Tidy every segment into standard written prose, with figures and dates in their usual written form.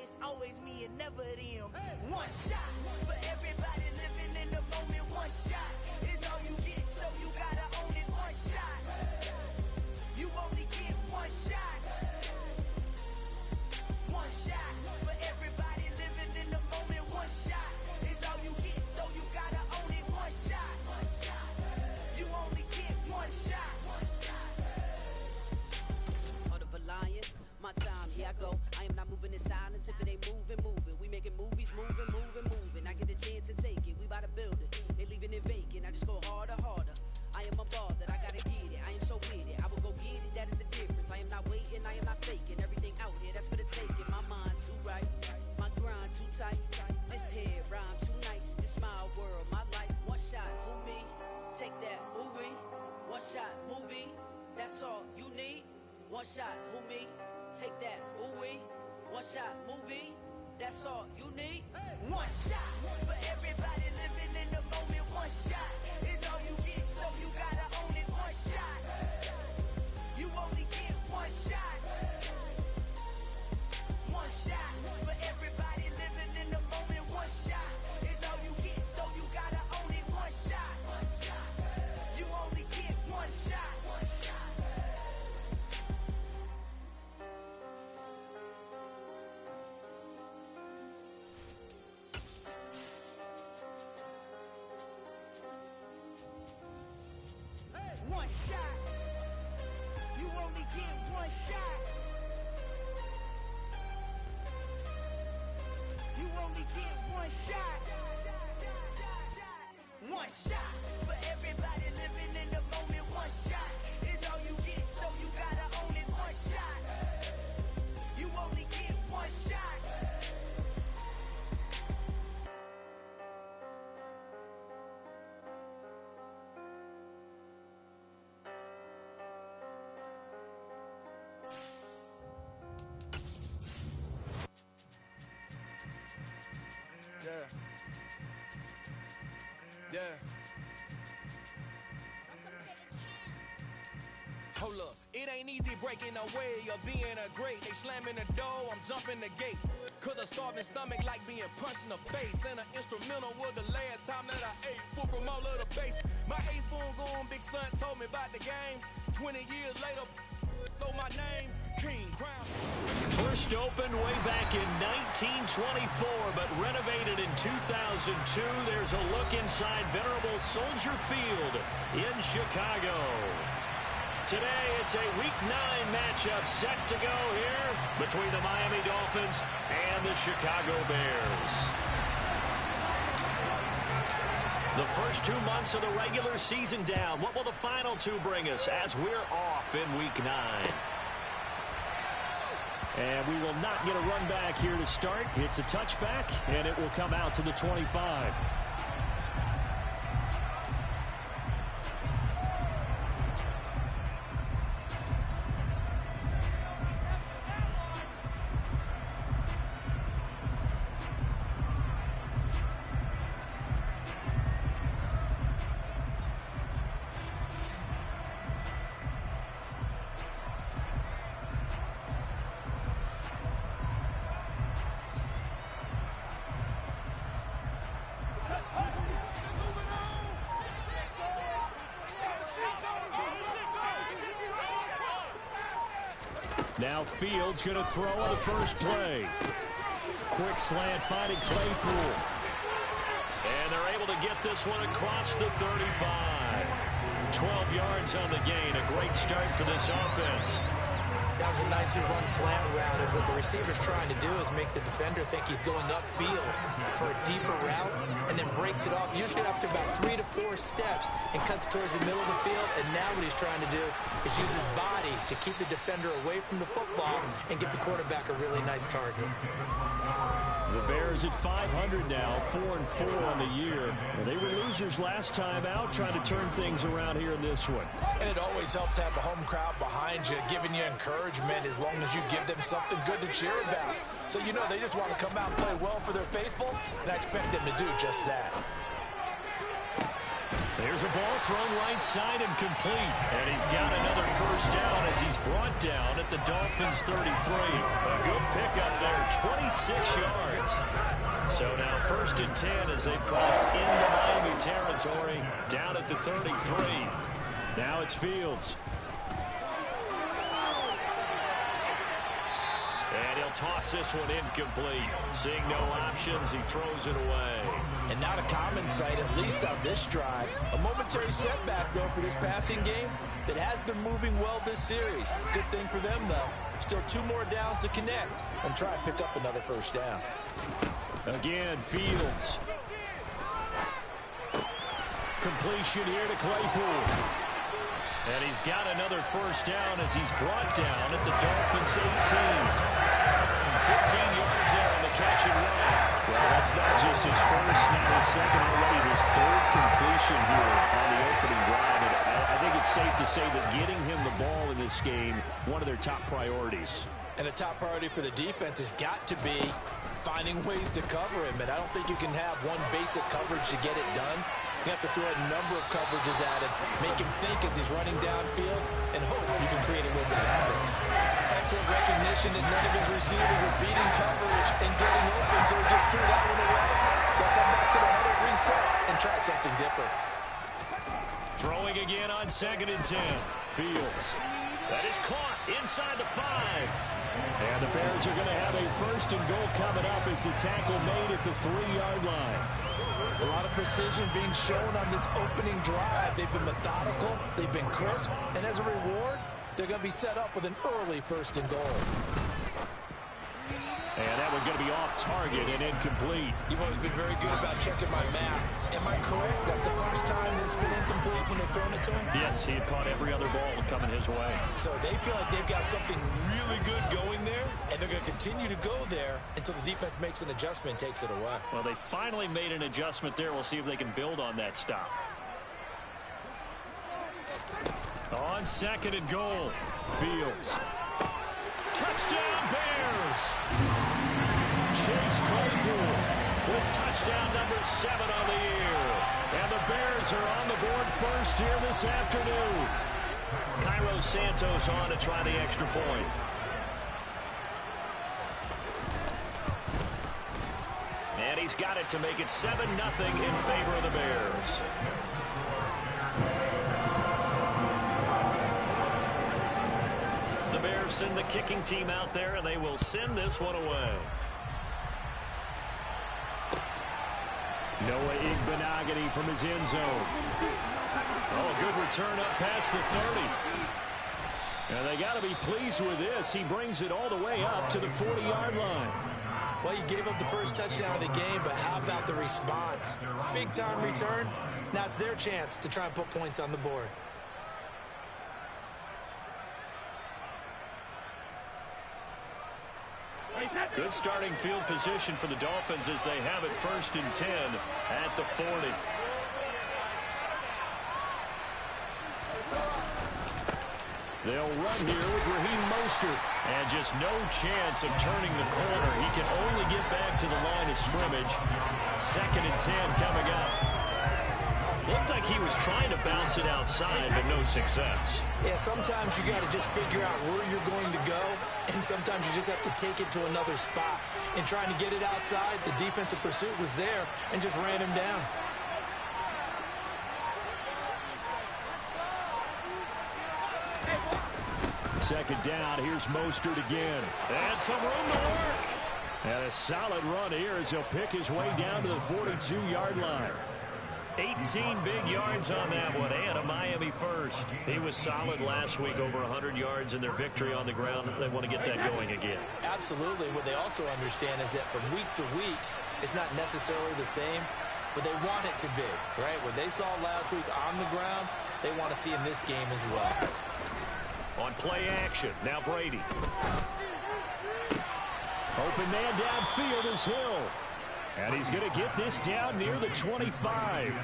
it's always me and never them. One shot for everybody living in the moment. One shot is all you get, so you gotta own it. One shot, you only get one shot. One shot for everybody living in the moment. One shot is all you get, so you gotta own it. One shot, you only get one shot. Heart of a lion, my time, here I go. I am not moving in silence. If it ain't moving, moving. We making movies, moving, moving, moving. I get a chance to take it. We bout to build it. They leaving it vacant. I just go harder, harder. I am a ball that I gotta get it. I am so with it. I will go get it. That is the difference. I am not waiting. I am not faking. Everything out here, that's for the taking. My mind too right. My grind too tight. This head rhyme too nice. This my world, my life. One shot, who me? Take that, who we? One shot, movie. That's all you need. One shot, who me? Take that, who we? One shot, movie. That's all you need. One shot for everybody living in the moment. One shot is all you get, so you gotta own it. One shot, you only get one shot. One shot for everybody living in the moment. One shot is all you get, so you gotta own it. One shot, you only get one shot. One shot, you only get one shot. You only get one shot. One shot for everybody living in the moment. One shot is all you get, so you gotta own it. One shot, you only get one shot. Yeah. Hold up, it ain't easy breaking away or being a great. They slamming the door, I'm jumping the gate. Cause a starving stomach like being punched in the face. And an instrumental was the last time that I ate. Food from all of the base. My ace boom goon, big son told me about the game. 20 years later, know my name, King Crown. First opened way back in 1924, but renovated in 2002. There's a look inside venerable Soldier Field in Chicago. Today, it's a Week 9 matchup set to go here between the Miami Dolphins and the Chicago Bears. The first 2 months of the regular season down. What will the final 2 bring us as we're off in Week 9? And we will not get a run back here to start. It's a touchback, and it will come out to the 25. Now Fields going to throw on the first play. Quick slant finding Claypool. And they're able to get this one across the 35. 12 yards on the gain. A great start for this offense. That was a nicely run slant route, and what the receiver's trying to do is make the defender think he's going upfield for a deeper route, and then breaks it off, usually after about 3 to 4 steps, and cuts towards the middle of the field. And now what he's trying to do is use his body to keep the defender away from the football and get the quarterback a really nice target. The Bears at 500 now, 4-4 on the year. And they were losers last time out, trying to turn things around here in this one. And it always helps to have the home crowd behind you, giving you encouragement as long as you give them something good to cheer about. So, you know, they just want to come out and play well for their faithful, and I expect them to do just that. There's a ball thrown right side and complete. And he's got another first down as he's brought down at the Dolphins' 33. A good pickup there. 26 yards. So now 1st and 10 as they've crossed into Miami territory, down at the 33. Now it's Fields. And he'll toss this one incomplete. Seeing no options, he throws it away. And not a common sight, at least on this drive. A momentary setback, though, for this passing game that has been moving well this series. Good thing for them, though. Still 2 more downs to connect and try to pick up another first down. Again, Fields. Completion here to Claypool. And he's got another first down as he's brought down at the Dolphins' 18. 15 yards there on the catch and run. Well, that's not just his first, not his second, already his 3rd completion here on the opening drive. And I think it's safe to say that getting him the ball in this game, one of their top priorities. And a top priority for the defense has got to be finding ways to cover him. And I don't think you can have one basic coverage to get it done. You have to throw a number of coverages at him, make him think as he's running downfield, and hope you can create a little bit of havoc. Excellent recognition that none of his receivers were beating coverage and getting open, so he just threw that one away. They'll come back to the huddle, reset, and try something different. Throwing again on 2nd and 10. Fields. That is caught inside the 5. And the Bears are going to have a 1st and goal coming up as the tackle made at the 3-yard line. A lot of precision being shown on this opening drive. They've been methodical, they've been crisp, and as a reward, they're going to be set up with an early 1st and goal. And that one's going to be off target and incomplete. You've always been very good about checking my math. Am I correct? That's the first time that it's been incomplete when they're throwing it to him? Yes, he had caught every other ball coming his way. So they feel like they've got something really good going there, and they're going to continue to go there until the defense makes an adjustment and takes it away. Well, they finally made an adjustment there. We'll see if they can build on that stop. On 2nd and goal, Fields. Touchdown, Bears! Chase Claypool with touchdown number 7 on the year. And the Bears are on the board first here this afternoon. Cairo Santos on to try the extra point. And he's got it to make it 7-0 in favor of the Bears. The Bears send the kicking team out there, and they will send this one away. Noah Igbenogany from his end zone. Oh, good return up past the 30. And they got to be pleased with this. He brings it all the way up to the 40-yard line. Well, you gave up the first touchdown of the game, but how about the response? Big-time return. Now it's their chance to try and put points on the board. Good starting field position for the Dolphins as they have it 1st and 10 at the 40. They'll run here with Raheem Mostert. And just no chance of turning the corner. He can only get back to the line of scrimmage. 2nd and 10 coming up. Looked like he was trying to bounce it outside, but no success. Yeah, sometimes you got to just figure out where you're going to go, and sometimes you just have to take it to another spot. In trying to get it outside, the defensive pursuit was there and just ran him down. Second down, here's Mostert again. And some room to work. And a solid run here as he'll pick his way down to the 42-yard line. 18 big yards on that one, and a Miami first. He was solid last week, over 100 yards in their victory on the ground. They want to get that going again. Absolutely. What they also understand is that from week to week, it's not necessarily the same, but they want it to be, right? What they saw last week on the ground, they want to see in this game as well. On play action, now Brady. Open man downfield is Hill. And he's going to get this down near the 25.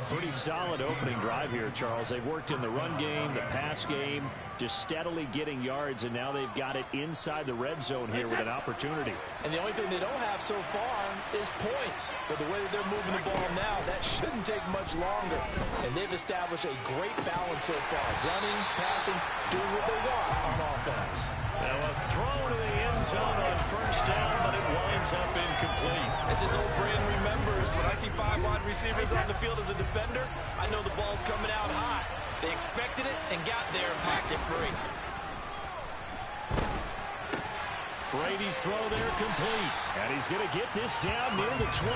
Pretty solid opening drive here, Charles. They've worked in the run game, the pass game, just steadily getting yards, and now they've got it inside the red zone here with an opportunity. And the only thing they don't have so far is points. But the way that they're moving the ball now, that shouldn't take much longer. And they've established a great balance so far. Running, passing, doing what they want on offense. Now a throw to the end zone on first first down, but it winds up incomplete. As this old brain remembers, when I see 5 wide receivers on the field as a defender, I know the ball's coming out hot. They expected it and got there and packed it free. Brady's throw there complete, and he's going to get this down near the 25.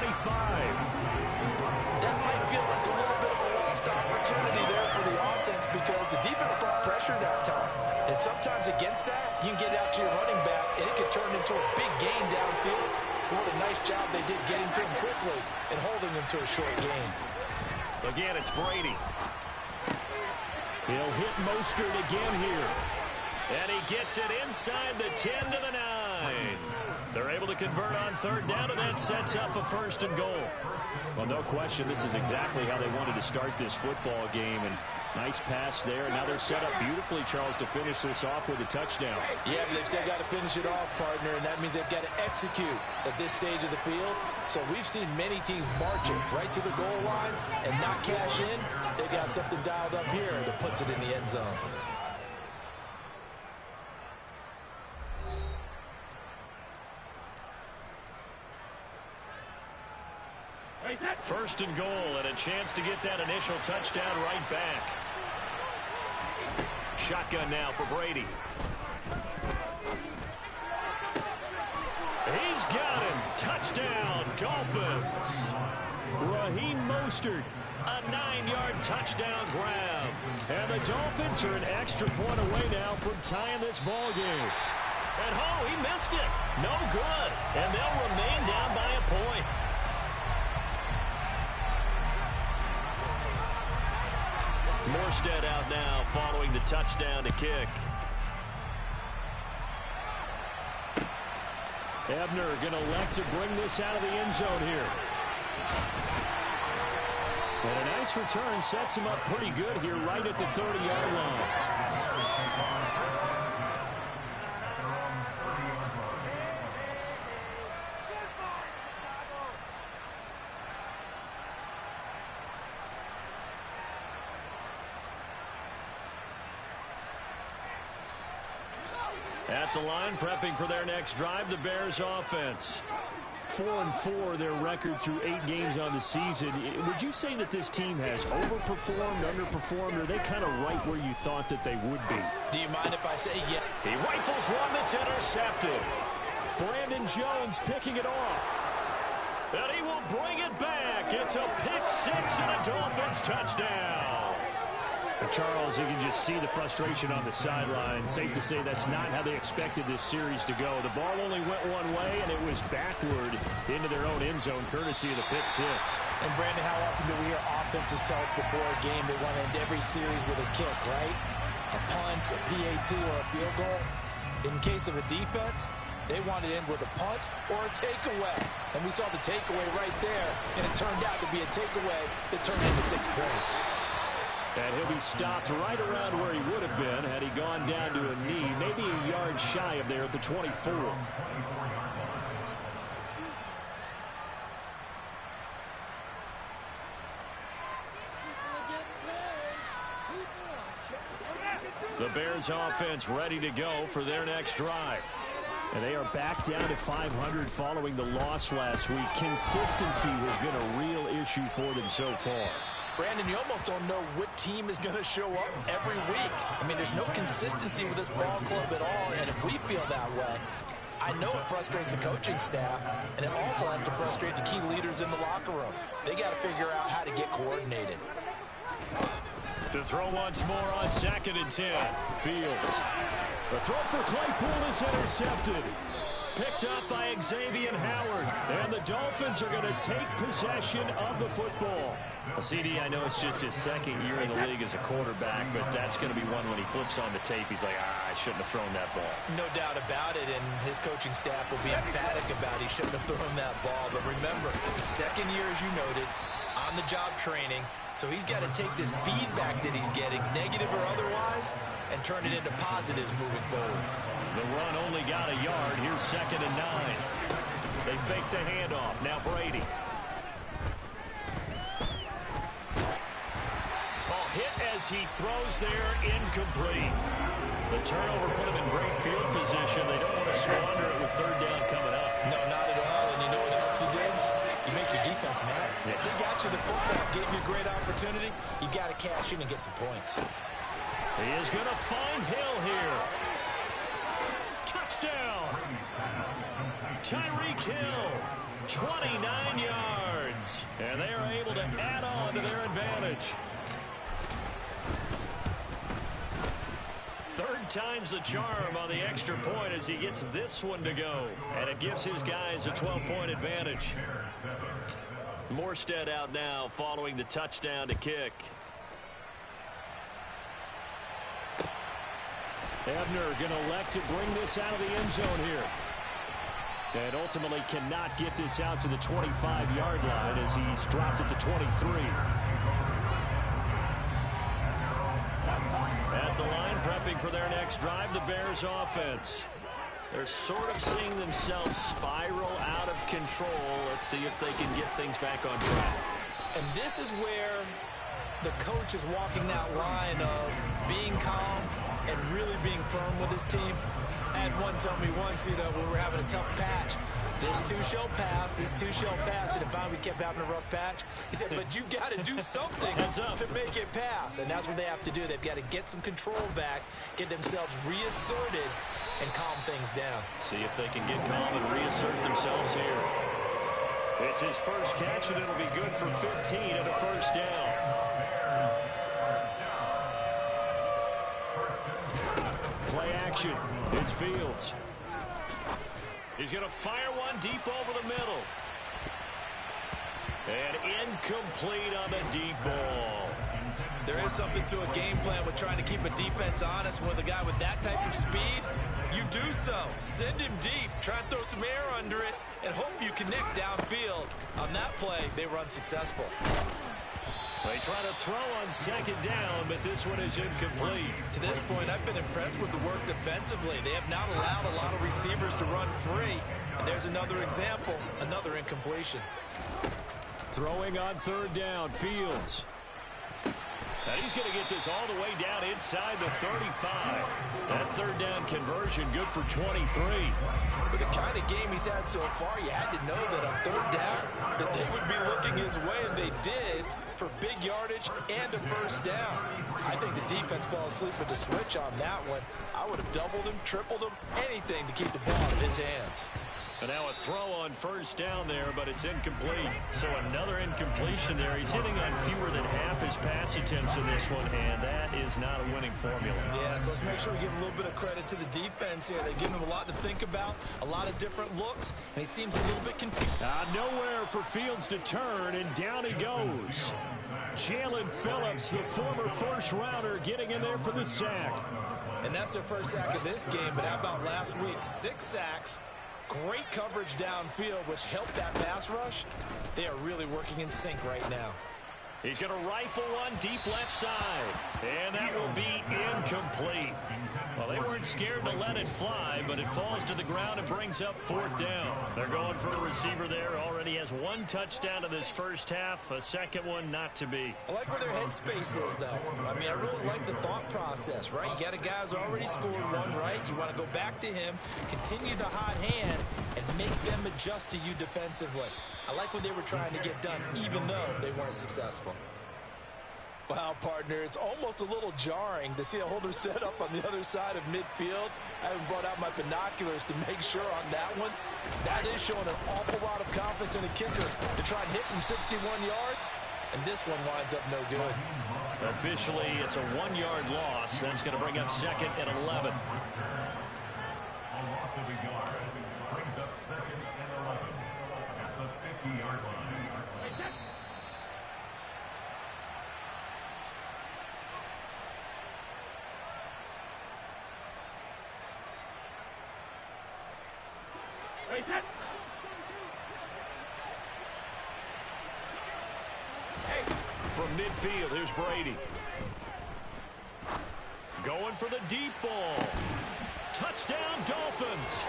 That might feel like a little bit of a lost opportunity there for the offense because the defense brought pressure that time. And sometimes against that, you can get out to your running back, and it could turn into a big gain downfield. What a nice job they did getting to him quickly and holding him to a short gain. Again, it's Brady. He'll hit Mostert again here. And he gets it inside the 10 to the 9. They're able to convert on third down, and that sets up a 1st and goal. Well, no question, this is exactly how they wanted to start this football game. And nice pass there. Now they're set up beautifully, Charles, to finish this off with a touchdown. Yeah, but they've still got to finish it off, partner, and that means they've got to execute at this stage of the field. So we've seen many teams marching right to the goal line and not cash in. They got something dialed up here that puts it in the end zone. First and goal, and a chance to get that initial touchdown right back. Shotgun now for Brady. He's got him. Touchdown, Dolphins. Raheem Mostert, a 9-yard touchdown grab. And the Dolphins are an extra point away now from tying this ball game. And oh, he missed it. No good. And they'll remain down by a point. Morstead out now following the touchdown to kick. Ebner going to elect to bring this out of the end zone here. And a nice return sets him up pretty good here right at the 30-yard line. At the line, prepping for their next drive, the Bears offense. 4-4, their record through 8 games on the season. Would you say that this team has overperformed, underperformed, or are they kind of right where you thought that they would be? Do you mind if I say yes? He rifles one that's intercepted. Brandon Jones picking it off. And he will bring it back. It's a pick 6 and a Dolphins touchdown. Charles, you can just see the frustration on the sideline. Safe to say that's not how they expected this series to go. The ball only went one way, and it was backward into their own end zone, courtesy of the pick 6. And, Brandon, how often do we hear offenses tell us before a game they want to end every series with a kick, right? A punt, a PAT, or a field goal. In case of a defense, they want to end with a punt or a takeaway. And we saw the takeaway right there, and it turned out to be a takeaway that turned into 6 points. And he'll be stopped right around where he would have been had he gone down to a knee, maybe a yard shy of there at the 24. The Bears offense ready to go for their next drive. And they are back down to 500 following the loss last week. Consistency has been a real issue for them so far. Brandon, you almost don't know what team is going to show up every week. I mean, there's no consistency with this ball club at all, and if we feel that way, I know it frustrates the coaching staff, and it also has to frustrate the key leaders in the locker room. They got to figure out how to get coordinated. To throw once more on 2nd and 10. Fields. The throw for Claypool is intercepted. Picked up by Xavier Howard. And the Dolphins are going to take possession of the football. Well, CD, I know it's just his 2nd year in the league as a quarterback, but that's going to be one when he flips on the tape. He's like, I shouldn't have thrown that ball. No doubt about it, and his coaching staff will be emphatic about he shouldn't have thrown that ball. But remember, 2nd year, as you noted, on-the-job training. So he's got to take this feedback that he's getting, negative or otherwise, and turn it into positives moving forward. The run only got a yard. Here's 2nd and 9. They fake the handoff. Now Brady. Ball hit as as he throws there, incomplete. The turnover put him in great field position. They don't want to squander it with third down coming up. No, not at all. And you know what else you do? You make your defense mad. Yeah. They got you the football, gave you a great opportunity. You got to cash in and get some points. He is going to find Hill here. Touchdown! Tyreek Hill, 29 yards. And they are able to add on to their advantage. Third time's the charm on the extra point as he gets this one to go. And it gives his guys a 12-point advantage. Morstead out now following the touchdown to kick. Ebner going to elect to bring this out of the end zone here. And ultimately cannot get this out to the 25-yard line as he's dropped at the 23. At the line, prepping for their next drive, the Bears offense. They're sort of seeing themselves spiral out of control. Let's see if they can get things back on track. And this is where the coach is walking that line of being calm and really being firm with his team. I had one tell me once, we were having a tough patch. This too shall pass, this too shall pass. And finally we kept having a rough patch. He said, but you got to do something to make it pass. And that's what they have to do. They've got to get some control back, get themselves reasserted, and calm things down. See if they can get calm and reassert themselves here. It's his first catch, and it'll be good for 15 and a first down. Play action. It's Fields. He's going to fire one deep over the middle. And incomplete on the deep ball. There is something to a game plan with trying to keep a defense honest. With a guy with that type of speed, you do so. Send him deep, try and throw some air under it, and hope you connect downfield. On that play, they were unsuccessful. They try to throw on second down, but this one is incomplete. To this point, I've been impressed with the work defensively. They have not allowed a lot of receivers to run free. And there's another example, another incompletion. Throwing on third down, Fields. And he's going to get this all the way down inside the 35. That third down conversion good for 23. With the kind of game he's had so far, you had to know that on third down that they would be looking his way, and they did, for big yardage and a first down. I think the defense fell asleep with the switch on that one. I would have doubled him, tripled him, anything to keep the ball in his hands. And now a throw on first down there, but it's incomplete. So another incompletion there. He's hitting on fewer than half his pass attempts in this one, and that is not a winning formula. Yeah, so let's make sure we give a little bit of credit to the defense here. They give him a lot to think about, a lot of different looks, and he seems a little bit confused. Nowhere for Fields to turn, and down he goes. Jalen Phillips, the former first-rounder, getting in there for the sack. And that's their first sack of this game, but how about last week? 6 sacks. Great coverage downfield, which helped that pass rush. They are really working in sync right now. He's going to rifle one deep left side, and that will be incomplete. Well, they weren't scared to let it fly, but it falls to the ground and brings up fourth down. They're going for a receiver there. Already has one touchdown in this first half, a second one not to be. I like where their headspace is, though. I mean, I really like the thought process, right? You got a guy who's already scored one, right? You want to go back to him, continue the hot hand, and make them adjust to you defensively. I like what they were trying to get done, even though they weren't successful. Wow, partner, it's almost a little jarring to see a holder set up on the other side of midfield. I haven't brought out my binoculars to make sure on that one. That is showing an awful lot of confidence in the kicker to try and hit from 61 yards, and this one winds up no good. Officially, it's a 1-yard loss. That's going to bring up second and 11. A loss of a yard brings up second and 11 at the 50-yard line. From midfield, here's Brady. Going for the deep ball. Touchdown, Dolphins.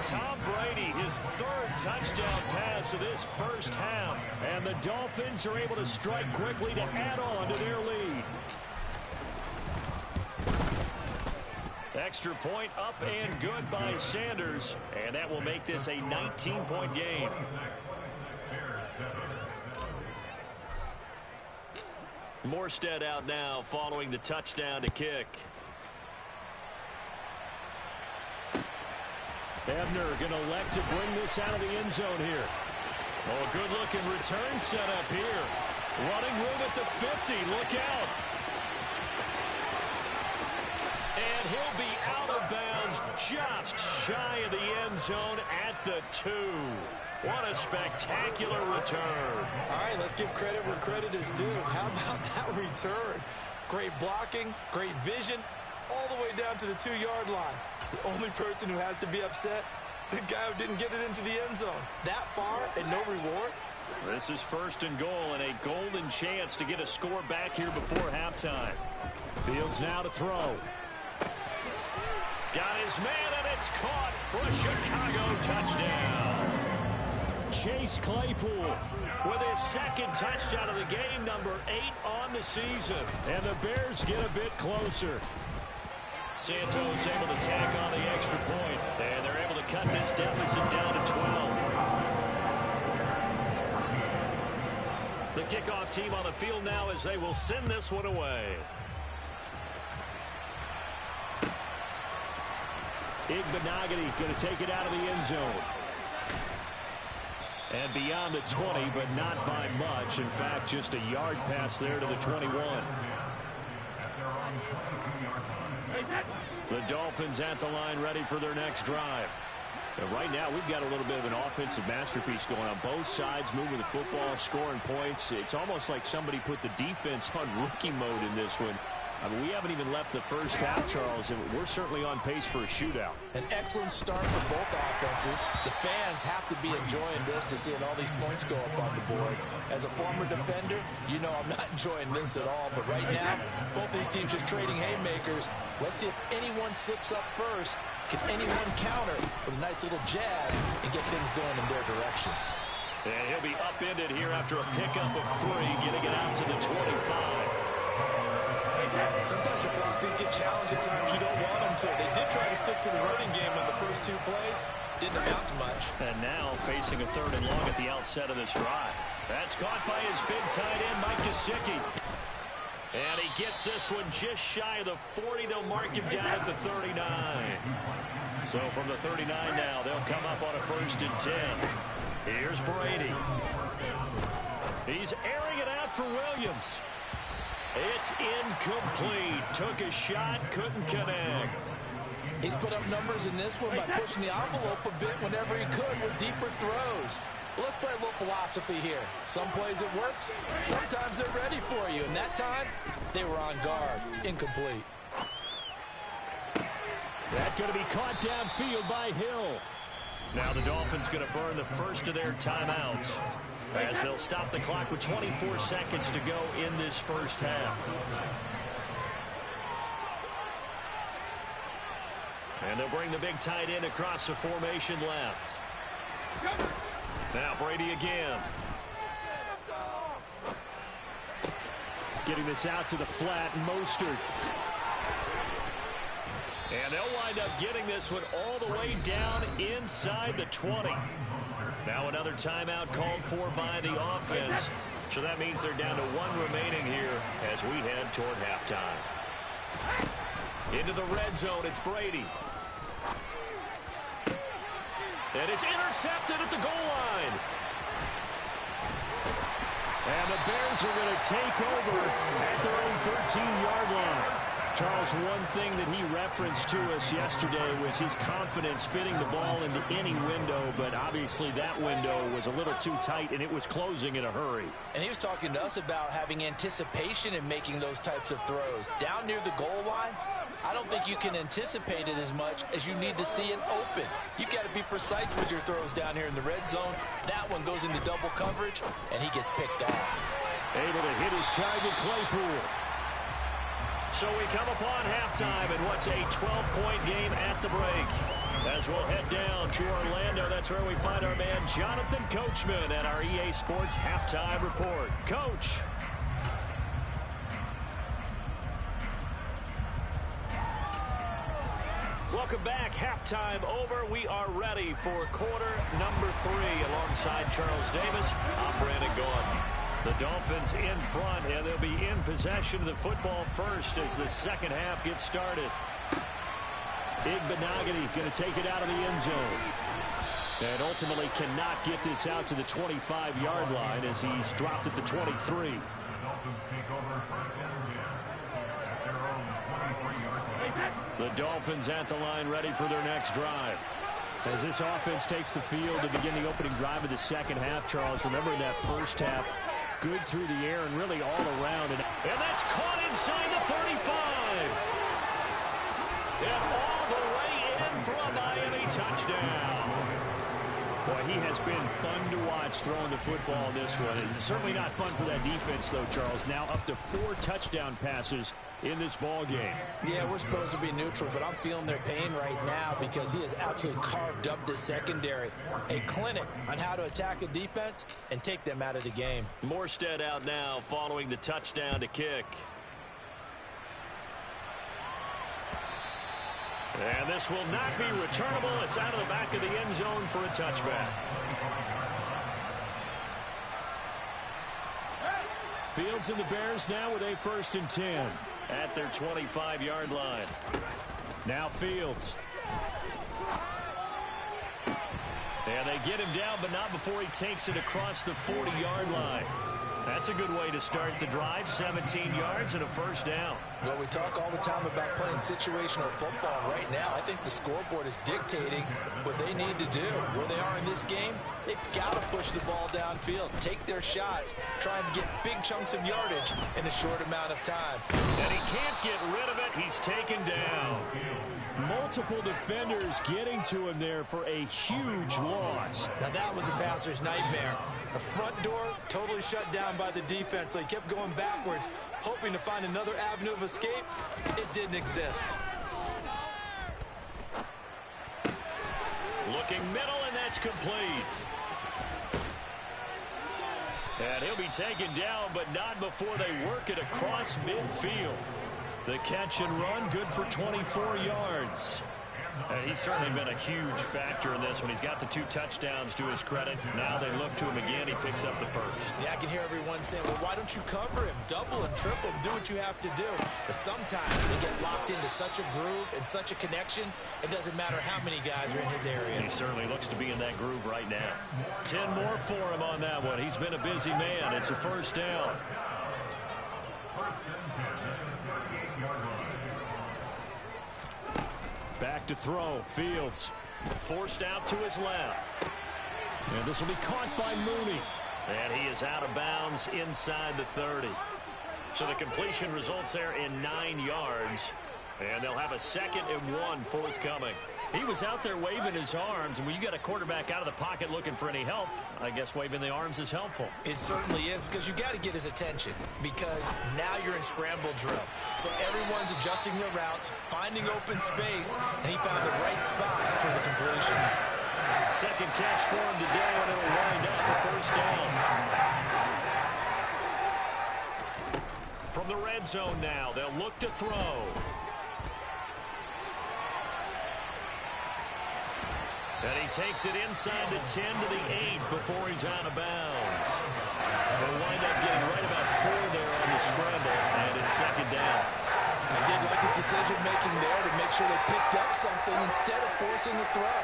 Tom Brady, his third touchdown pass of this first half. And the Dolphins are able to strike quickly to add on to their lead. extra point up and good by Sanders. And that will make this a 19-point game. Morstead out now following the touchdown to kick. Ebner going to elect to bring this out of the end zone here. Oh, good-looking return set up here. Running room at the 50. Look out. And he'll be out of bounds just shy of the end zone at the 2. What a spectacular return. All right, let's give credit where credit is due. How about that return? Great blocking, great vision, all the way down to the 2-yard line. The only person who has to be upset, the guy who didn't get it into the end zone. That far and no reward? This is 1st and goal and a golden chance to get a score back here before halftime. Fields now to throw. Got his man, and it's caught for a Chicago touchdown. Chase Claypool with his 2nd touchdown of the game, number 8 on the season. And the Bears get a bit closer. Santos able to tack on the extra point, and they're able to cut this deficit down to 12. The kickoff team on the field now as they will send this one away. Igbenogany going to take it out of the end zone. And beyond the 20, but not by much. In fact, just a yard pass there to the 21. The Dolphins at the line ready for their next drive. And right now, we've got a little bit of an offensive masterpiece going on both sides, moving the football, scoring points. It's almost like somebody put the defense on rookie mode in this one. I mean, we haven't even left the first half, Charles, and we're certainly on pace for a shootout. An excellent start for both offenses. The fans have to be enjoying this to seeing all these points go up on the board. As a former defender, you know I'm not enjoying this at all. But right now, both these teams just trading haymakers. Let's see if anyone slips up first. Can anyone counter with a nice little jab and get things going in their direction? And he'll be upended here after a pickup of 3, getting it out to the 25. Sometimes your philosophies get challenged at times you don't want them to. They did try to stick to the running game on the first 2 plays. Didn't amount to much. And now facing a 3rd and long at the outset of this drive. That's caught by his big tight end, Mike Gesicki. And he gets this one just shy of the 40. They'll mark him down at the 39. So from the 39 now, they'll come up on a 1st and 10. Here's Brady. He's airing it out for Williams. It's incomplete. Took a shot, couldn't connect. He's put up numbers in this one by pushing the envelope a bit whenever he could with deeper throws. But let's play a little philosophy here. Some plays it works, sometimes they're ready for you. And that time, they were on guard. Incomplete. That's going to be caught downfield by Hill. Now the Dolphins going to burn the first of their timeouts, as they'll stop the clock with 24 seconds to go in this first half. And they'll bring the big tight end across the formation left. Now Brady again. Getting this out to the flat, Mostert. And they'll wind up getting this one all the way down inside the 20. Now another timeout called for by the offense. So that means they're down to 1 remaining here as we head toward halftime. Into the red zone, it's Brady. And it's intercepted at the goal line. And the Bears are going to take over at their own 13-yard line. Charles, one thing that he referenced to us yesterday was his confidence fitting the ball into any window, but obviously that window was a little too tight, and it was closing in a hurry. And he was talking to us about having anticipation in making those types of throws. Down near the goal line, I don't think you can anticipate it as much as you need to see it open. You've got to be precise with your throws down here in the red zone. That one goes into double coverage, and he gets picked off. Able to hit his target, Claypool. So we come upon halftime in what's a 12-point game at the break. As we'll head down to Orlando, that's where we find our man Jonathan Coachman at our EA Sports Halftime Report. Coach. halftime over. We are ready for quarter number 3. Alongside Charles Davis, I'm Brandon Gaudin. The Dolphins in front, and they'll be in possession of the football first as the second half gets started. Igbenogany going to take it out of the end zone. And ultimately cannot get this out to the 25-yard line as he's dropped at the 23. The Dolphins take over first and 10 at their own 23-yard line. The Dolphins at the line, ready for their next drive. As this offense takes the field to begin the opening drive of the second half, Charles, remember in that first half, good through the air and really all around. And that's caught inside the 35. And all the way in for a Miami touchdown. Boy, he has been fun to watch throwing the football in this one. It's certainly not fun for that defense, though, Charles. Now up to 4 touchdown passes in this ball game. Yeah, we're supposed to be neutral, but I'm feeling their pain right now because he has absolutely carved up this secondary. A clinic on how to attack a defense and take them out of the game. Morstead out now following the touchdown to kick. And this will not be returnable. It's out of the back of the end zone for a touchback. Fields and the Bears now with a 1st and 10 at their 25-yard line. Now Fields. And they get him down, but not before he takes it across the 40-yard line. That's a good way to start the drive. 17 yards and a 1st down. Well, we talk all the time about playing situational football. Right now, I think the scoreboard is dictating what they need to do. Where they are in this game, they've got to push the ball downfield, take their shots, trying to get big chunks of yardage in a short amount of time. And he can't get rid of it. He's taken down. Multiple defenders getting to him there for a huge loss. Now that was a passer's nightmare. The front door totally shut down by the defense, so he kept going backwards, hoping to find another avenue of escape. It didn't exist. Looking middle, and that's complete. And he'll be taken down, but not before they work it across midfield. The catch and run, good for 24 yards. And he's certainly been a huge factor in this one. He's got the 2 touchdowns to his credit. Now they look to him again. He picks up the 1st. Yeah, I can hear everyone saying, well, why don't you cover him? Double him, triple him, do what you have to do. But sometimes they get locked into such a groove and such a connection, it doesn't matter how many guys are in his area. He certainly looks to be in that groove right now. 10 more for him on that one. He's been a busy man. It's a 1st down. Back to throw. Fields forced out to his left. And this will be caught by Mooney. And he is out of bounds inside the 30. So the completion results there in 9 yards. And they'll have a 2nd and 1 forthcoming. He was out there waving his arms, and when you got a quarterback out of the pocket looking for any help, I guess waving the arms is helpful. It certainly is, because you got to get his attention, because now you're in scramble drill. So everyone's adjusting their routes, finding open space, and he found the right spot for the completion. 2nd catch for him today, and it'll wind up a 1st down. From the red zone now, they'll look to throw. And he takes it inside the 10 to the 8 before he's out of bounds. They'll wind up getting right about 4 there on the scramble, and it's 2nd down. I did like his decision-making there to make sure they picked up something instead of forcing the throw.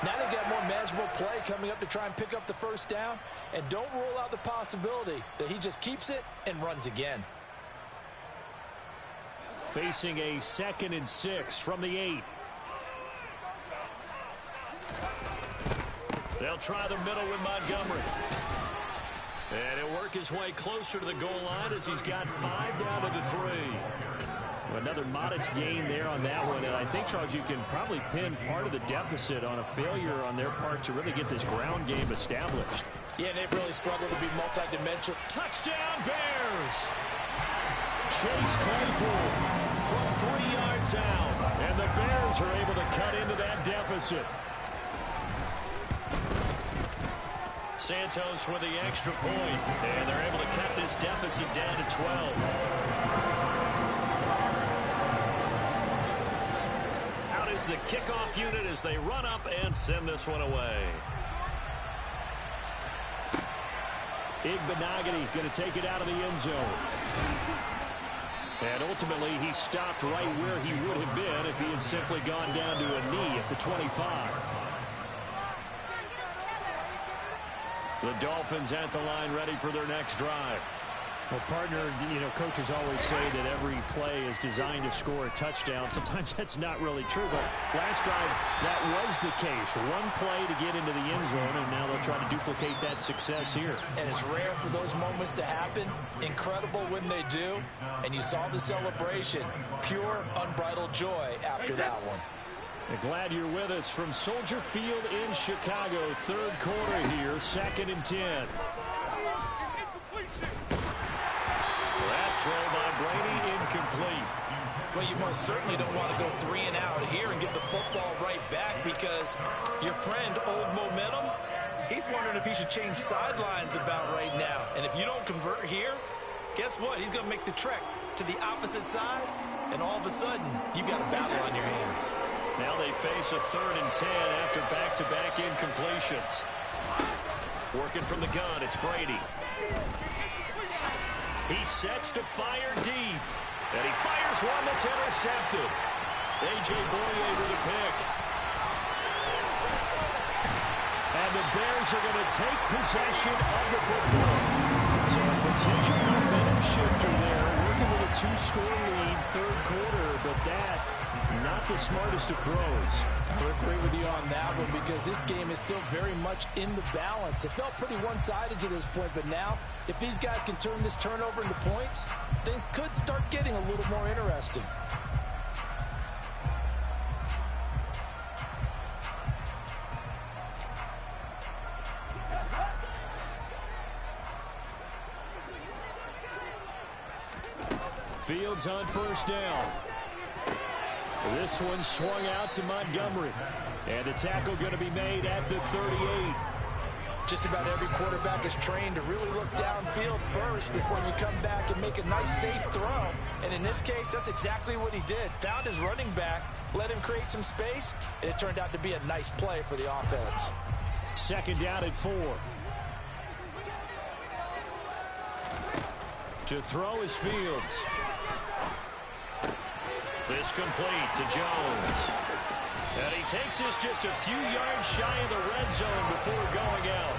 Now they've got more manageable play coming up to try and pick up the 1st down, and don't rule out the possibility that he just keeps it and runs again. Facing a 2nd and 6 from the 8. They'll try the middle with Montgomery. And he'll work his way closer to the goal line as he's got 5 down to the 3. Another modest gain there on that one. And I think, Charles, you can probably pin part of the deficit on a failure on their part to really get this ground game established. Yeah, they've really struggled to be multidimensional. Touchdown, Bears! Chase Claypool from 3 yards out. And the Bears are able to cut into that deficit. Santos with the extra point, and they're able to cut this deficit down to 12. Out is the kickoff unit as they run up and send this one away. Igbenogany going to take it out of the end zone. And ultimately, he stopped right where he would have been if he had simply gone down to a knee at the 25. The Dolphins at the line ready for their next drive. Well, partner, coaches always say that every play is designed to score a touchdown. Sometimes that's not really true, but last drive, that was the case. One play to get into the end zone, and now they'll try to duplicate that success here. And it's rare for those moments to happen. Incredible when they do. And you saw the celebration. Pure, unbridled joy after that one. Glad you're with us from Soldier Field in Chicago. Third quarter here, 2nd and 10. That throw by Brady incomplete. Well, you most certainly don't want to go 3 and out here and get the football right back because your friend, Old Momentum, he's wondering if he should change sidelines about right now. And if you don't convert here, guess what? He's going to make the trek to the opposite side, and all of a sudden, you've got a battle on your hands. Now they face a 3rd and 10 after back-to-back incompletions. Working from the gun, it's Brady. He sets to fire deep. And he fires one that's intercepted. A.J. Boye with a pick. And the Bears are going to take possession of the football. So a potential momentum shifter there. Working with a 2-score lead, third quarter. But that, not the smartest of throws. I would agree with you on that one because this game is still very much in the balance. It felt pretty one-sided to this point, but now, if these guys can turn this turnover into points, things could start getting a little more interesting. Fields on first down. This one swung out to Montgomery. And the tackle going to be made at the 38. Just about every quarterback is trained to really look downfield first before you come back and make a nice, safe throw. And in this case, that's exactly what he did. Found his running back, let him create some space, and it turned out to be a nice play for the offense. 2nd down and 4. To throw is Fields. This complete to Jones. And he takes this just a few yards shy of the red zone before going out.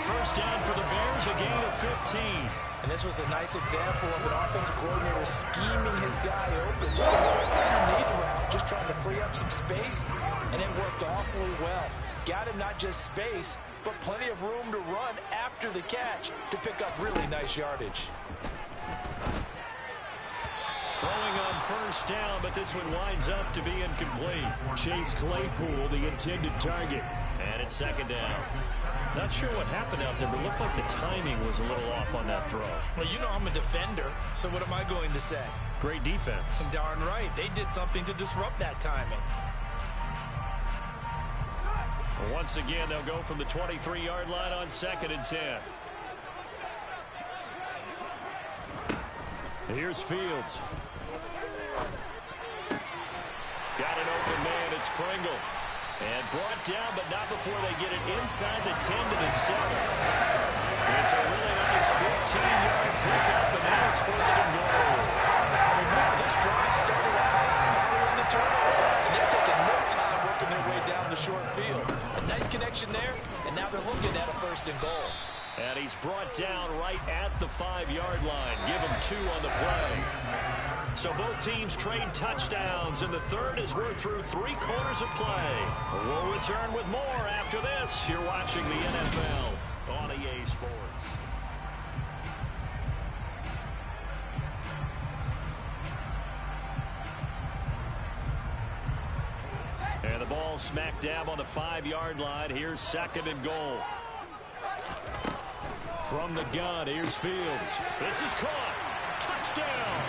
First down for the Bears, a gain of 15. And this was a nice example of an offensive coordinator scheming his guy open. Just a little underneath route, just trying to free up some space, and it worked awfully well. Got him not just space, but plenty of room to run after the catch to pick up really nice yardage. Throwing on first down, but this one winds up to be incomplete. Chase Claypool, the intended target. And it's 2nd down. Not sure what happened out there, but it looked like the timing was a little off on that throw. Well, you know I'm a defender, so what am I going to say? Great defense. Darn right. They did something to disrupt that timing. Once again, they'll go from the 23-yard line on 2nd and 10. Here's Fields. Got an open man, it's Pringle. And brought down, but not before they get it inside the 10 to the 7. It's a really nice 15-yard pickup, and now it's 1st and goal. Remember, this drive started out following the turnover, and they've taken no time working their way down the short field. A nice connection there, and now they're looking at a 1st and goal. And he's brought down right at the 5-yard line. Give him 2 on the play. So both teams trade touchdowns, and the third as we're through 3 quarters of play. We'll return with more after this. You're watching the NFL on EA Sports. And the ball smack dab on the 5-yard line. Here's 2nd and goal. From the gun, here's Fields. This is caught. Touchdown.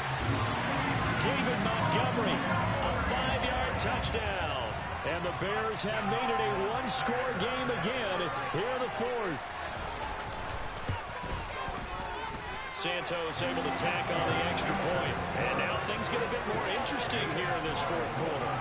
David Montgomery, a 5-yard touchdown. And the Bears have made it a 1-score game again here in the 4th. Santos able to tack on the extra point. And now things get a bit more interesting here in this 4th quarter.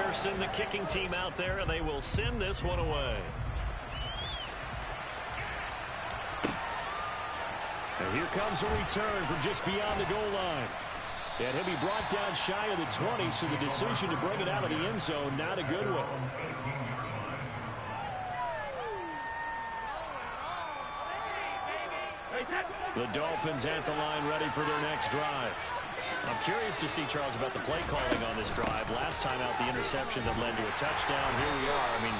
Anderson, the kicking team out there, and they will send this one away. And here comes a return from just beyond the goal line. And he'll be brought down shy of the 20, so the decision to bring it out of the end zone, not a good one. The Dolphins at the line ready for their next drive. I'm curious to see, Charles, about the play calling on this drive. Last time out, the interception that led to a touchdown. Here we are. I mean,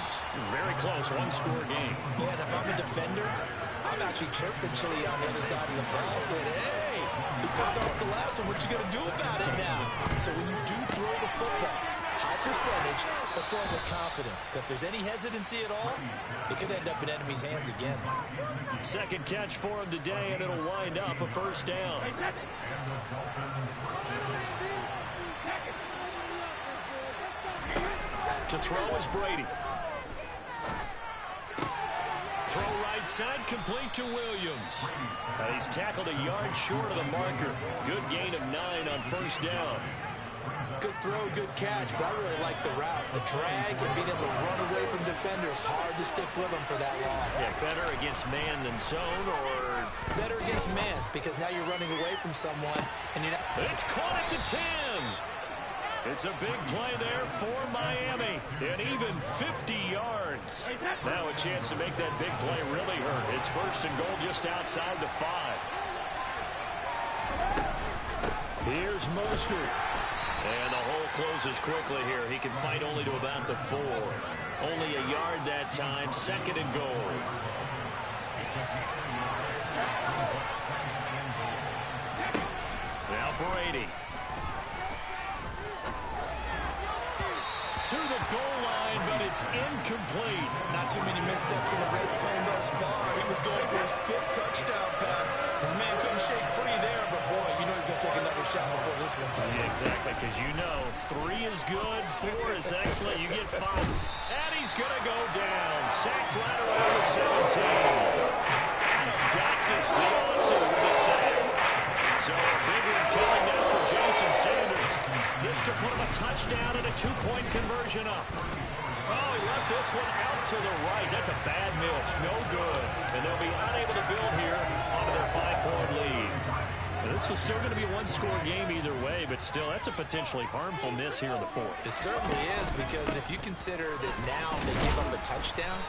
very close, one-score game. Yeah, and if I'm a defender, I'm actually chirping Chili on the other side of the ball, saying, hey, you picked off the last one. What you going to do about it now? So when you do throw the football, high percentage, but throw with confidence. Because if there's any hesitancy at all, it could end up in enemy's hands again. Second catch for him today, and it'll wind up a first down. To throw is Brady. Throw right side, complete to Williams. And he's tackled a yard short of the marker. Good gain of 9 on first down. Good throw, good catch, but I really like the route. The drag and being able to run away from defenders, hard to stick with them for that long. Yeah, better against man than zone, or better against man, because now you're running away from someone. And you're not... It's caught at the 10. It's a big play there for Miami. And even 50 yards. Now a chance to make that big play really hurt. It's first and goal just outside the 5. Here's Mostert. And the hole closes quickly here. He can fight only to about the 4. Only a yard that time. Second and goal. Now Brady. To the goal line, but it's incomplete. Not too many missteps in the red zone thus far. He was going for his 5th touchdown pass. His man couldn't shake free there, but boy, you know he's going to take another shot before this one's over. Yeah, exactly, because you know 3 is good, 4 is excellent. You get 5, and he's going to go down. Sacked right around the 17. Gotsis, the awesome with the sack. So a big one coming down for Jason Sanders. This to put him a touchdown and a 2-point conversion up. Oh, he left this one out to the right. That's a bad miss. No good. And they'll be unable to build here onto their 5-point lead. Now, this was still going to be a one-score game either way, but still, that's a potentially harmful miss here in the 4th. It certainly is, because if you consider that now they give up a touchdown,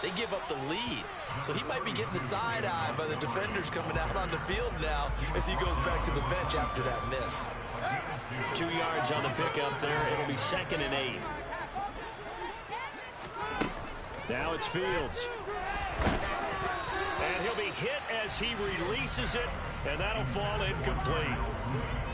they give up the lead. So he might be getting the side eye by the defenders coming out on the field now as he goes back to the bench after that miss. 2 yards on the pickup there. It'll be 2nd and 8. Now it's Fields. And he'll be hit as he releases it, and that'll fall incomplete.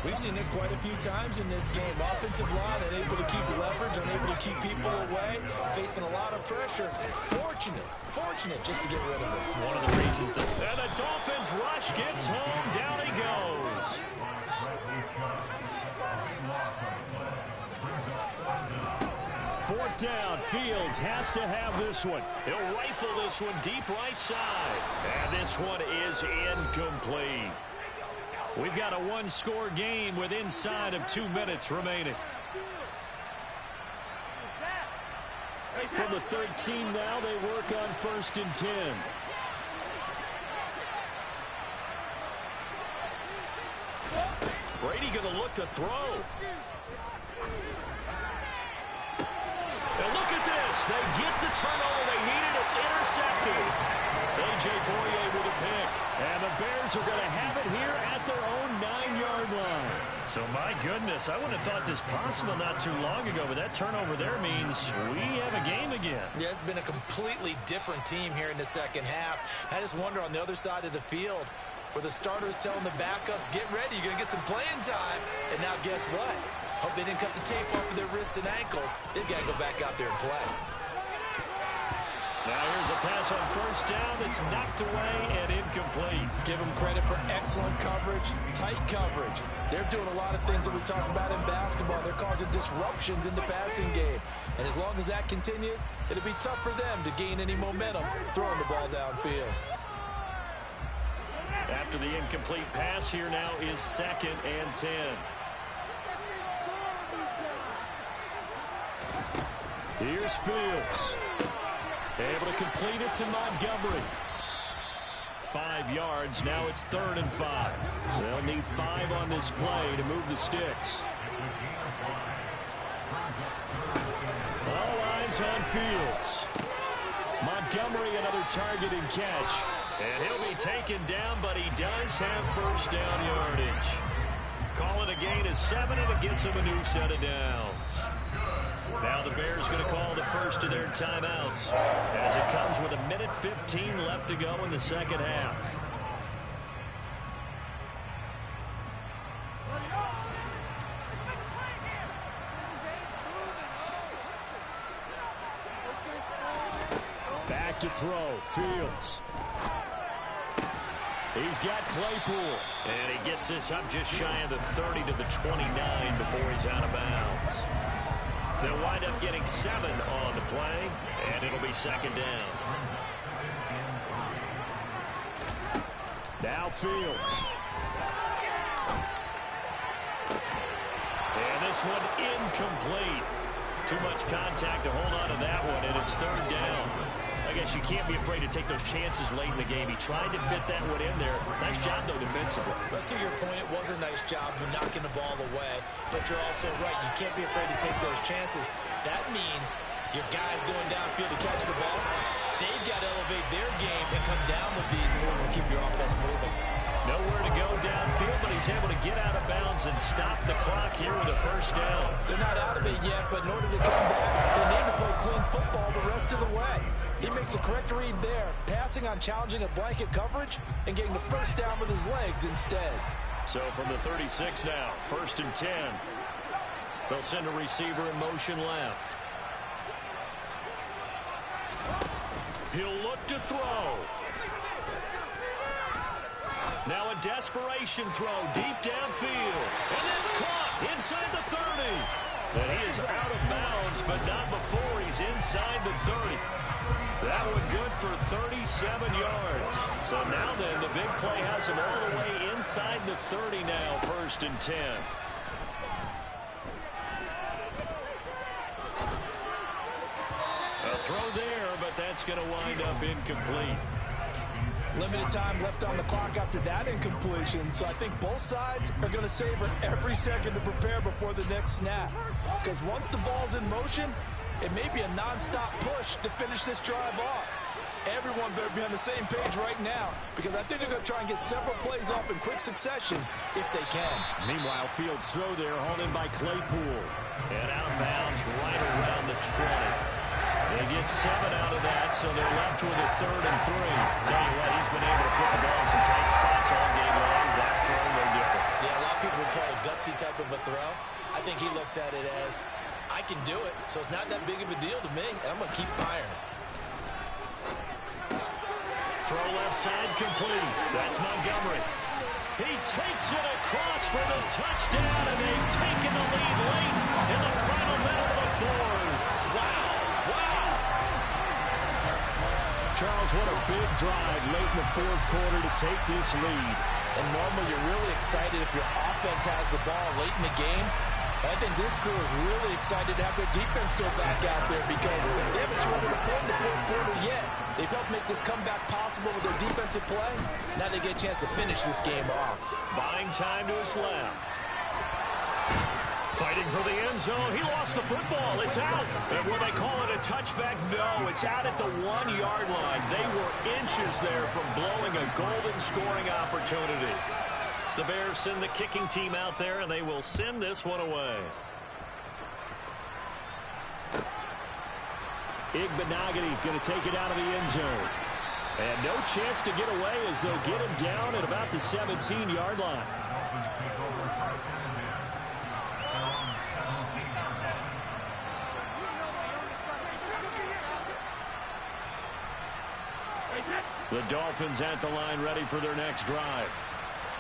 We've seen this quite a few times in this game. Offensive line unable to keep leverage, unable to keep people away, facing a lot of pressure. Fortunate just to get rid of it. One of the reasons that... And the Dolphins rush gets home. Down he goes. Fourth down. Fields has to have this one. He'll rifle this one deep right side. And this one is incomplete. We've got a one-score game with inside of 2 minutes remaining. From the 13 now, they work on 1st and 10. Brady going to look to throw. And look at this. They get the turnover they needed. It's intercepted. A.J. Boye with a pick. And the Bears are going to have it here at their own 9-yard line. So, my goodness, I wouldn't have thought this possible not too long ago, but that turnover there means we have a game again. Yeah, it's been a completely different team here in the second half. I just wonder on the other side of the field where the starters telling the backups, get ready, you're going to get some playing time. And now guess what? Hope they didn't cut the tape off of their wrists and ankles. They've got to go back out there and play. Now here's a pass on first down that's knocked away and incomplete. Give them credit for excellent coverage, tight coverage. They're doing a lot of things that we talk about in basketball. They're causing disruptions in the passing game. And as long as that continues, it'll be tough for them to gain any momentum throwing the ball downfield. After the incomplete pass, here now is 2nd and 10. Here's Fields. Able to complete it to Montgomery. 5 yards. Now it's 3rd and 5. They'll need 5 on this play to move the sticks. All eyes on Fields. Montgomery, another target and catch. And he'll be taken down, but he does have first down yardage. Call it a gain of 7, and it gets him a new set of downs. Now the Bears going to call the first of their timeouts as it comes with 1:15 left to go in the second half. Back to throw. Fields. He's got Claypool. And he gets this up just shy of the 30 to the 29 before he's out of bounds. They'll wind up getting 7 on the play, and it'll be second down. Now Fields. And this one incomplete. Too much contact to hold on to that one, and it's 3rd down. I guess you can't be afraid to take those chances late in the game. He tried to fit that one in there. Nice job, though, defensively. But to your point, it was a nice job of knocking the ball away. But you're also right. You can't be afraid to take those chances. That means your guys going downfield to catch the ball, they've got to elevate their game and come down with these in order to keep your offense moving. Nowhere to go downfield, but he's able to get out of bounds and stop the clock here with a first down. They're not out of it yet, but in order to come back, they need to play clean football the rest of the way. He makes a correct read there, passing on challenging a blanket coverage and getting the first down with his legs instead. So from the 36 now, 1st and 10. They'll send a receiver in motion left. He'll look to throw. Now a desperation throw deep downfield. And that's caught inside the 30. And he is out of bounds, but not before he's inside the 30. That one good for 37 yards. So now then, the big play has him all the way inside the 30 now, 1st and 10. A throw there, but that's going to wind up incomplete. Limited time left on the clock after that incompletion, so I think both sides are going to savor every second to prepare before the next snap. Because once the ball's in motion, it may be a non-stop push to finish this drive off. Everyone better be on the same page right now, because I think they're going to try and get several plays off in quick succession if they can. Meanwhile, Fields' throw there, hauled in by Claypool. And out of bounds right around the 20. They get 7 out of that, so they're left with a 3rd and 3. Tell you what, he's been able to put the ball in some tight spots all game long. That throw, no different. Yeah, a lot of people would call it a gutsy type of a throw. I think he looks at it as, I can do it, so it's not that big of a deal to me, and I'm going to keep firing. Throw left side complete. That's Montgomery. He takes it across for the touchdown, and they've taken the lead late in the final minute of the 4th. Charles, what a big drive late in the 4th quarter to take this lead. And normally you're really excited if your offense has the ball late in the game. I think this crew is really excited to have their defense go back out there because they haven't surrendered a point in the 4th quarter yet. They've helped make this comeback possible with their defensive play. Now they get a chance to finish this game off. Buying time to his left. Fighting for the end zone. He lost the football. It's out. And will they call it a touchback? No, it's out at the 1-yard line. They were inches there from blowing a golden scoring opportunity. The Bears send the kicking team out there, and they will send this one away. Igbenogany going to take it out of the end zone. And no chance to get away as they'll get him down at about the 17-yard line. The Dolphins at the line ready for their next drive.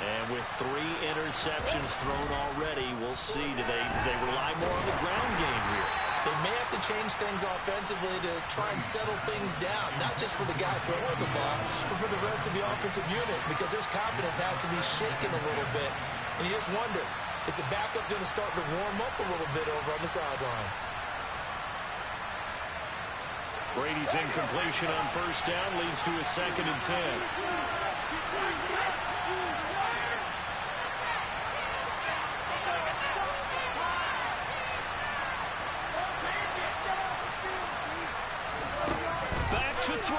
And with 3 interceptions thrown already, we'll see. Do they rely more on the ground game here? They may have to change things offensively to try and settle things down, not just for the guy throwing the ball, but for the rest of the offensive unit, because their confidence has to be shaken a little bit. And you just wonder, is the backup going to start to warm up a little bit over on the sideline? Brady's incompletion on first down leads to a 2nd and 10. Back to throw.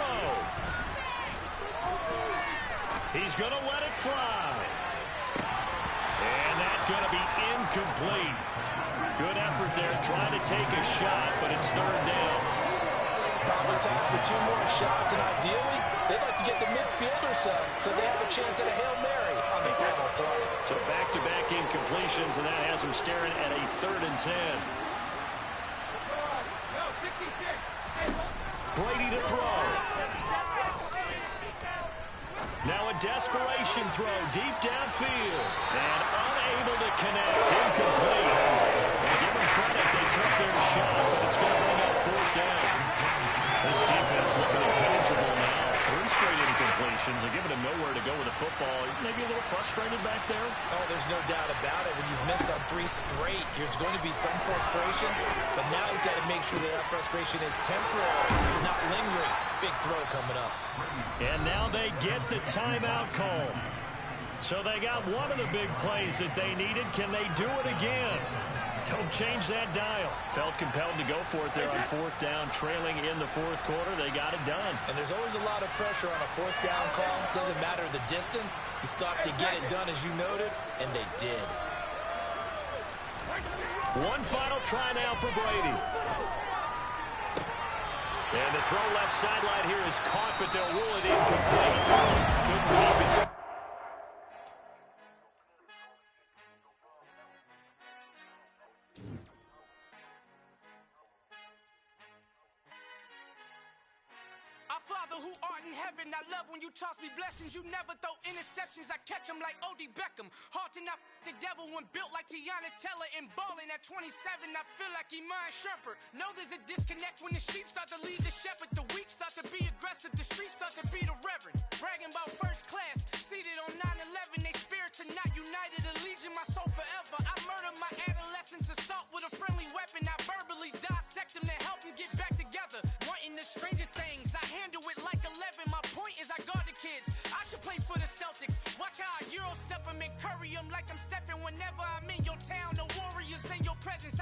He's going to let it fly. And that's going to be incomplete. Good effort there, trying to take a shot, but it's 3rd down. Probably time for 2 more shots, and ideally, they'd like to get the midfielder so they have a chance at a Hail Mary on the final play. So back-to-back incompletions, and that has them staring at a 3rd and 10. Brady to throw. Now a desperation throw deep downfield. And unable to connect. Incomplete. And give them credit. They took their shot, but it's going to bring up 4th down. This defense looking impenetrable now. 3 straight incompletions. They're giving him nowhere to go with the football. Maybe a little frustrated back there. Oh, there's no doubt about it. When you've missed on 3 straight, there's going to be some frustration. But now he's got to make sure that frustration is temporary, not lingering. Big throw coming up. And now they get the timeout call. So they got one of the big plays that they needed. Can they do it again? Don't change that dial. Felt compelled to go for it there on 4th down, trailing in the 4th quarter. They got it done. And there's always a lot of pressure on a 4th down call. Doesn't matter the distance. You stop to get it done, as you noted, and they did. One final try now for Brady. And the throw left sideline here is caught, but they'll rule it incomplete. Couldn't keep his... Our Father who art in heaven, I love when you toss me blessings. You never throw interceptions. I catch them like O.D. Beckham. Hard to knock the devil when built like Tiana Teller and balling at 27. I feel like Iman Shumpert. Know there's a disconnect when the sheep start to lead the shepherd. The weak start to be aggressive. The streets start to be the reverend. Bragging about first class. Seated on 9/11. They spirits are not united. Allegiant my soul forever. I murder my adolescence. Assault with a friendly weapon. I verbally dissect them to help them get back together. Wanting the stranger things. I handle it like 11. My point is I guard the kids. I should play for the Celtics. Watch how I Euro step them and curry them like I'm Stephen. Whenever I'm in your town, the Warriors in your presence.